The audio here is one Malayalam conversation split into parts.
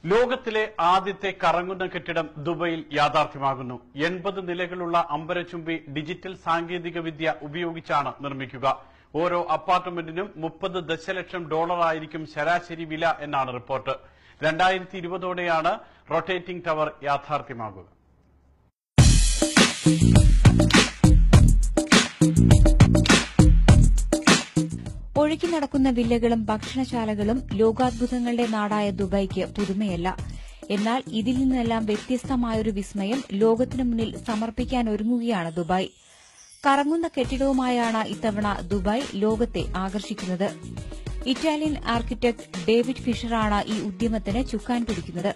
ലോകത്തിലെ ആദ്യത്തെ കറങ്ങുന്ന കെട്ടിടം ദുബൈയിൽ യാഥാർത്ഥ്യമാകുന്നു. 80 നിലകളുള്ള അമ്പരചുംബി ഡിജിറ്റൽ സാങ്കേതിക വിദ്യ ഉപയോഗിച്ചാണ് നിർമ്മിക്കുക. ഓരോ അപ്പാർട്ട്മെന്റിനും $30 ദശലക്ഷം ആയിരിക്കും ശരാശരി വില എന്നാണ് റിപ്പോർട്ട്. 2020ഓടെയാണ് റൊട്ടേറ്റിംഗ് ടവർ യാഥാർത്ഥ്യമാകുക. ഒഴുകി നടക്കുന്ന വില്ലകളും ഭക്ഷണശാലകളും ലോകാത്ഭുതങ്ങളുടെ നാടായ ദുബൈക്ക് പുതുമയല്ല. എന്നാൽ ഇതിൽ നിന്നെല്ലാം വ്യത്യസ്തമായൊരു വിസ്മയം ലോകത്തിനു മുന്നിൽ സമർപ്പിക്കാനൊരുങ്ങുകയാണ് ദുബായ്. കറങ്ങുന്ന കെട്ടിടവുമായാണ് ഇത്തവണ ദുബായ് ലോകത്തെ ആകർഷിക്കുന്നത്. ഇറ്റാലിയൻ ആർക്കിടെക്ട് ഡേവിഡ് ഫിഷറാണ് ഈ ഉദ്യമത്തിന് ചുക്കാൻ പിടിക്കുന്നത്.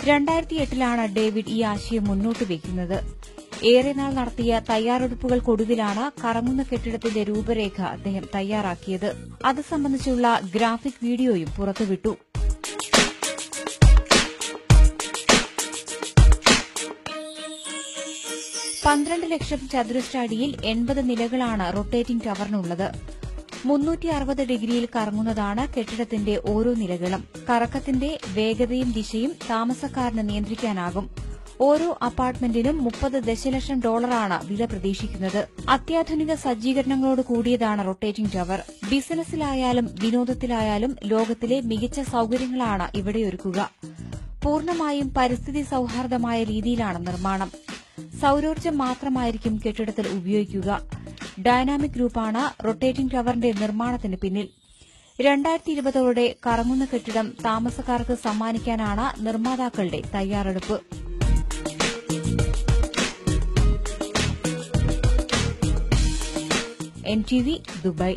2008ലാണ് ഡേവിഡ് ഈ ആശയം മുന്നോട്ട് വയ്ക്കുന്നത്. ഏറെ നാൾ നടത്തിയ തയ്യാറെടുപ്പുകൾക്കൊടുവിലാണ് കറങ്ങുന്ന കെട്ടിടത്തിന്റെ രൂപരേഖ അദ്ദേഹം തയ്യാറാക്കിയത്. അത് സംബന്ധിച്ചുള്ള ഗ്രാഫിക് വീഡിയോയും പുറത്തുവിട്ടു. $12 ലക്ഷം ചതുരശ്ര അടിയിൽ 80 നിലകളാണ് റൊട്ടേറ്റിംഗ് ടവറിനുള്ളത്. 360 ഡിഗ്രിയിൽ കറങ്ങുന്നതാണ് കെട്ടിടത്തിന്റെ ഓരോ നിലകളും. കറക്കത്തിന്റെ വേഗതയും ദിശയും താമസക്കാരന് നിയന്ത്രിക്കാനാകും. ഓരോ അപ്പാർട്ട്മെന്റിനും $30 ദശലക്ഷം വില പ്രതീക്ഷിക്കുന്നത്. അത്യാധുനിക സജ്ജീകരണങ്ങളോട് കൂടിയതാണ് റൊട്ടേറ്റിംഗ് ടവർ. ബിസിനസ്സിലായാലും വിനോദത്തിലായാലും ലോകത്തിലെ മികച്ച സൌകര്യങ്ങളാണ് ഇവിടെ ഒരുക്കുക. പൂർണ്ണമായും പരിസ്ഥിതി സൌഹാർദ്ദമായ രീതിയിലാണ് നിർമ്മാണം. സൌരോർജ്ജം മാത്രമായിരിക്കും കെട്ടിടത്തിൽ ഉപയോഗിക്കുക. ഡൈനാമിക് ഗ്രൂപ്പാണ് റൊട്ടേറ്റിംഗ് ടവറിന്റെ നിർമ്മാണത്തിന് പിന്നിൽ. 2020ഓടെ കറങ്ങുന്ന കെട്ടിടം താമസക്കാർക്ക് സമ്മാനിക്കാനാണ് നിർമ്മാതാക്കളുടെ തയ്യാറെടുപ്പ്. NTV, Dubai.